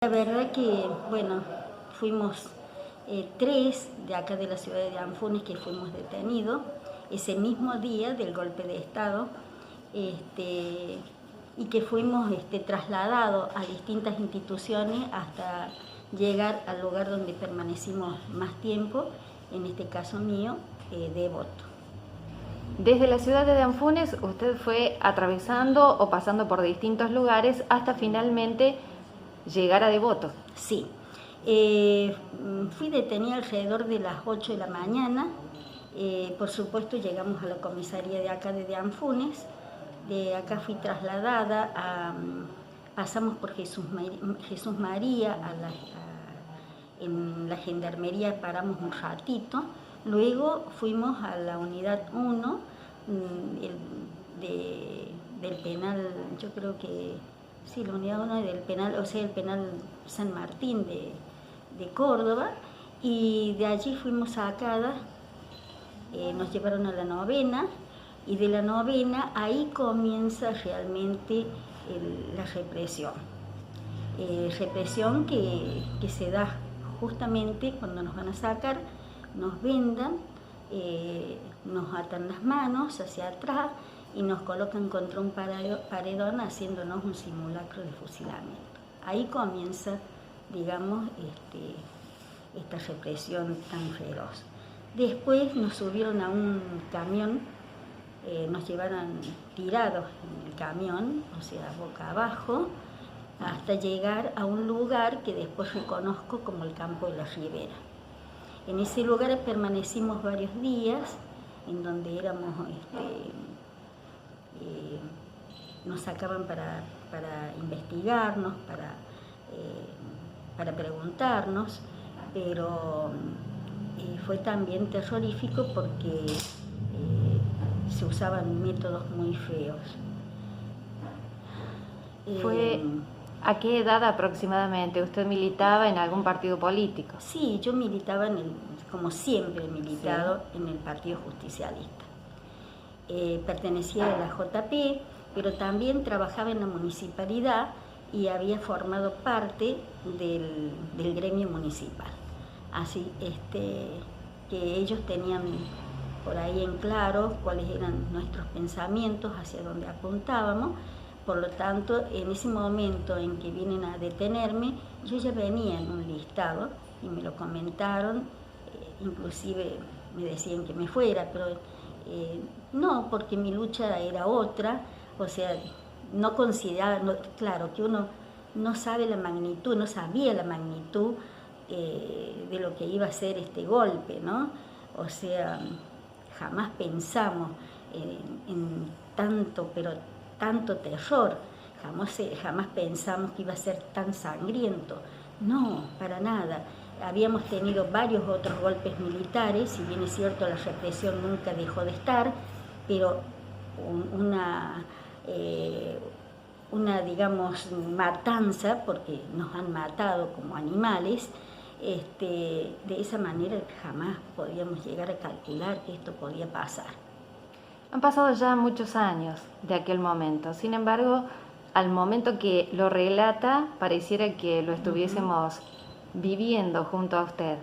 La verdad que, bueno, fuimos tres de acá de la ciudad de Anfunes que fuimos detenidos ese mismo día del golpe de Estado y que fuimos trasladados a distintas instituciones hasta llegar al lugar donde permanecimos más tiempo, en este caso mío, Devoto. Desde la ciudad de Anfunes usted fue atravesando o pasando por distintos lugares hasta finalmente llegar a Devoto. Sí, fui detenida alrededor de las 8 de la mañana. Por supuesto llegamos a la comisaría de acá de Anfunes. De acá fui trasladada pasamos por Jesús María, en la gendarmería paramos un ratito. Luego fuimos a la unidad 1 del penal, yo creo que sí, la unidad 1 del penal, o sea, el penal San Martín de Córdoba, y de allí fuimos sacadas, nos llevaron a la novena, y de la novena ahí comienza realmente la represión. Represión que se da justamente cuando nos van a sacar, nos vendan, nos atan las manos hacia atrás y nos colocan contra un paredón haciéndonos un simulacro de fusilamiento. Ahí comienza, digamos, esta represión tan feroz. Después nos subieron a un camión, nos llevaron tirados en el camión, o sea, boca abajo, hasta llegar a un lugar que después reconozco como el Campo de la Ribera. En ese lugar permanecimos varios días, en donde éramos, nos sacaban para investigarnos, para preguntarnos, pero fue también terrorífico porque se usaban métodos muy feos. ¿A qué edad aproximadamente usted militaba en algún partido político? Sí, yo militaba, como siempre he militado, en el Partido Justicialista. Pertenecía a la JP, pero también trabajaba en la municipalidad y había formado parte del gremio municipal. Así que ellos tenían por ahí en claro cuáles eran nuestros pensamientos, hacia dónde apuntábamos. Por lo tanto, en ese momento en que vienen a detenerme, yo ya venía en un listado y me lo comentaron, inclusive me decían que me fuera, pero no, porque mi lucha era otra, o sea, no consideraba, claro, que uno no sabe la magnitud, no sabía la magnitud de lo que iba a ser este golpe, ¿no? O sea, jamás pensamos en tanto, pero tanto terror, jamás pensamos que iba a ser tan sangriento. No, para nada. Habíamos tenido varios otros golpes militares, si bien es cierto la represión nunca dejó de estar, pero una digamos, matanza, porque nos han matado como animales, de esa manera jamás podíamos llegar a calcular que esto podía pasar. Han pasado ya muchos años de aquel momento, sin embargo, al momento que lo relata, pareciera que lo estuviésemos viviendo junto a usted.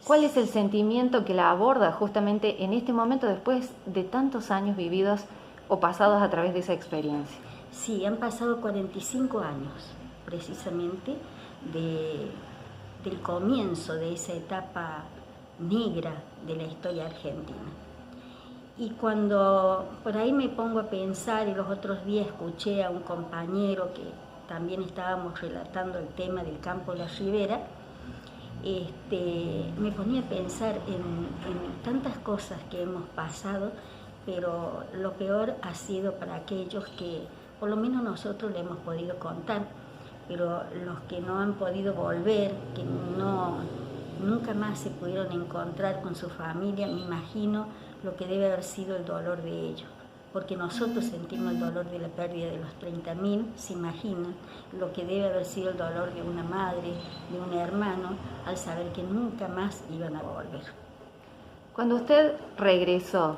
¿Cuál es el sentimiento que la aborda justamente en este momento después de tantos años vividos o pasados a través de esa experiencia? Sí, han pasado 45 años precisamente del comienzo de esa etapa negra de la historia argentina. Y cuando por ahí me pongo a pensar, y los otros días escuché a un compañero que también estábamos relatando el tema del Campo de la Ribera, me ponía a pensar en tantas cosas que hemos pasado, pero lo peor ha sido para aquellos que por lo menos nosotros le hemos podido contar, pero los que no han podido volver, que nunca más se pudieron encontrar con su familia, me imagino lo que debe haber sido el dolor de ellos, porque nosotros sentimos el dolor de la pérdida de los 30.000, se imaginan lo que debe haber sido el dolor de una madre, de un hermano, al saber que nunca más iban a volver. Cuando usted regresó,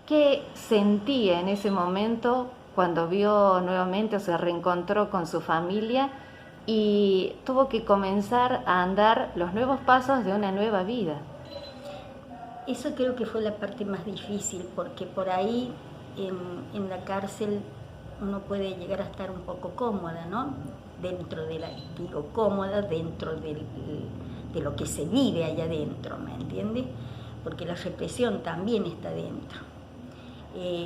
¿qué sentía en ese momento cuando vio nuevamente o se reencontró con su familia y tuvo que comenzar a andar los nuevos pasos de una nueva vida. Eso creo que fue la parte más difícil, porque por ahí en la cárcel uno puede llegar a estar un poco cómoda, ¿no? Cómoda dentro de lo que se vive allá adentro, ¿me entiendes? Porque la represión también está dentro.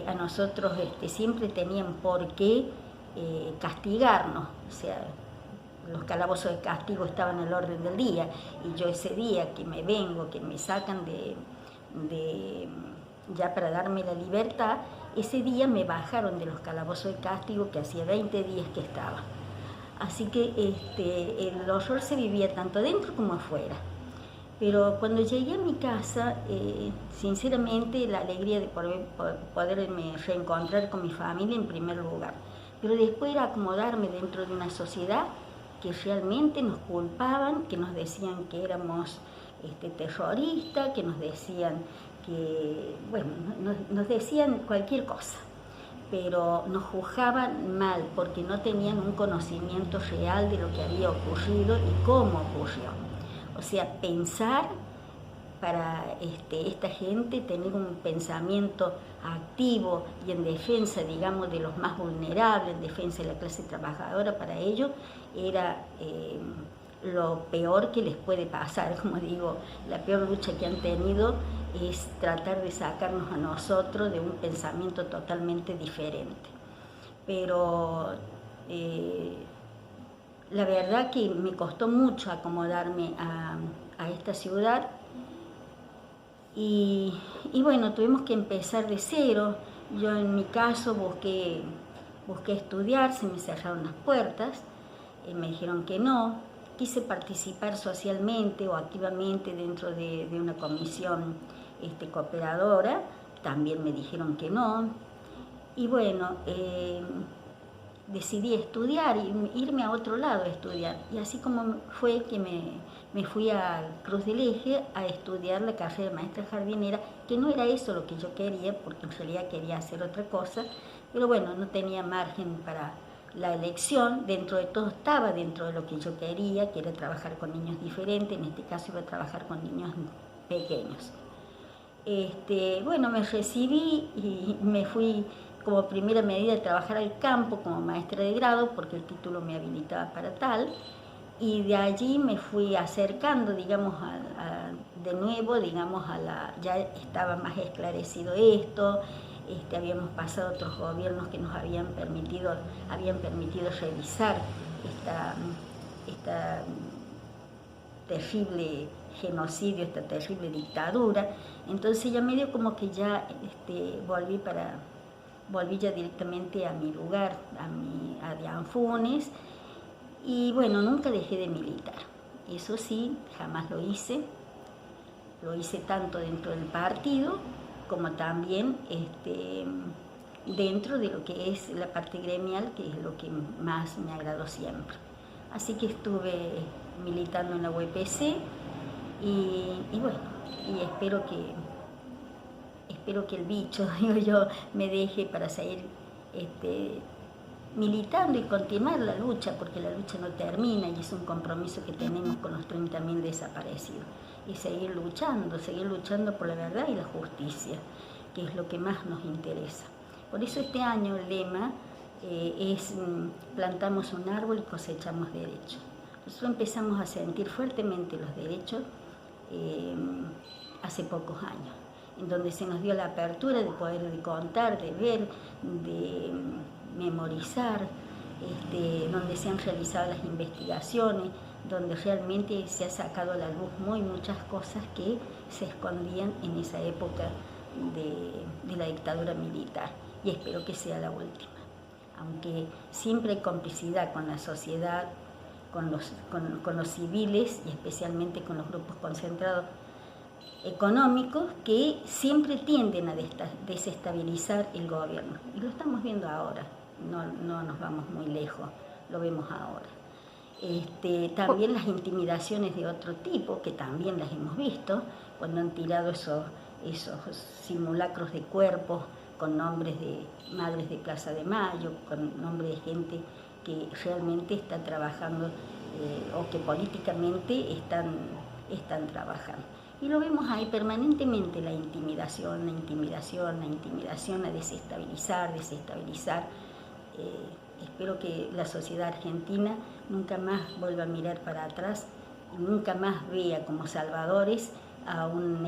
A nosotros siempre tenían por qué castigarnos, o sea, los calabozos de castigo estaban al orden del día, y yo ese día que me vengo, que me sacan ya para darme la libertad, ese día me bajaron de los calabozos de castigo que hacía 20 días que estaba. Así que el horror se vivía tanto dentro como afuera. Pero cuando llegué a mi casa, sinceramente la alegría de poderme reencontrar con mi familia en primer lugar. Pero después era acomodarme dentro de una sociedad que realmente nos culpaban, que nos decían que éramos terroristas, que nos decían que, bueno, nos decían cualquier cosa, pero nos juzgaban mal porque no tenían un conocimiento real de lo que había ocurrido y cómo ocurrió. O sea, pensar para esta gente, tener un pensamiento activo y en defensa, digamos, de los más vulnerables, en defensa de la clase trabajadora, para ellos era lo peor que les puede pasar. Como digo, la peor lucha que han tenido es tratar de sacarnos a nosotros de un pensamiento totalmente diferente. Pero la verdad que me costó mucho acomodarme a esta ciudad y bueno, tuvimos que empezar de cero. Yo en mi caso busqué estudiar, se me cerraron las puertas, me dijeron que no. Quise participar socialmente o activamente dentro de una comisión cooperadora, también me dijeron que no. Y bueno, decidí estudiar y irme a otro lado a estudiar. Y así como fue que me fui a Cruz del Eje a estudiar la carrera de maestra jardinera, que no era eso lo que yo quería, porque en realidad quería hacer otra cosa, pero bueno, no tenía margen para la elección. Dentro de todo estaba dentro de lo que yo quería, que era trabajar con niños diferentes, en este caso iba a trabajar con niños pequeños. Bueno, me recibí y me fui como primera medida a trabajar al campo como maestra de grado, porque el título me habilitaba para tal, y de allí me fui acercando, digamos, de nuevo, digamos, ya estaba más esclarecido esto. Habíamos pasado otros gobiernos que nos habían permitido revisar esta terrible genocidio, esta terrible dictadura. Entonces ya medio como que ya volví ya directamente a mi lugar, a Dianfunes, y bueno, nunca dejé de militar. Eso sí, jamás lo hice tanto dentro del partido como también dentro de lo que es la parte gremial, que es lo que más me agradó siempre. Así que estuve militando en la UPC y bueno, y espero que el bicho, digo yo, me deje para seguir militando y continuar la lucha, porque la lucha no termina y es un compromiso que tenemos con los 30.000 desaparecidos. Y seguir luchando por la verdad y la justicia, que es lo que más nos interesa. Por eso este año el lema es plantamos un árbol y cosechamos derechos. Nosotros empezamos a sentir fuertemente los derechos hace pocos años, en donde se nos dio la apertura de poder contar, de ver, de memorizar, donde se han realizado las investigaciones, donde realmente se ha sacado a la luz muchas cosas que se escondían en esa época de la dictadura militar, y espero que sea la última. Aunque siempre hay complicidad con la sociedad, con los civiles y especialmente con los grupos concentrados económicos que siempre tienden a desestabilizar el gobierno. Y lo estamos viendo ahora, no nos vamos muy lejos, lo vemos ahora. También las intimidaciones de otro tipo, que también las hemos visto, cuando han tirado esos simulacros de cuerpos con nombres de madres de Plaza de Mayo, con nombres de gente que realmente está trabajando o que políticamente están trabajando. Y lo vemos ahí permanentemente, la intimidación, a desestabilizar. Espero que la sociedad argentina nunca más vuelva a mirar para atrás y nunca más vea como salvadores a un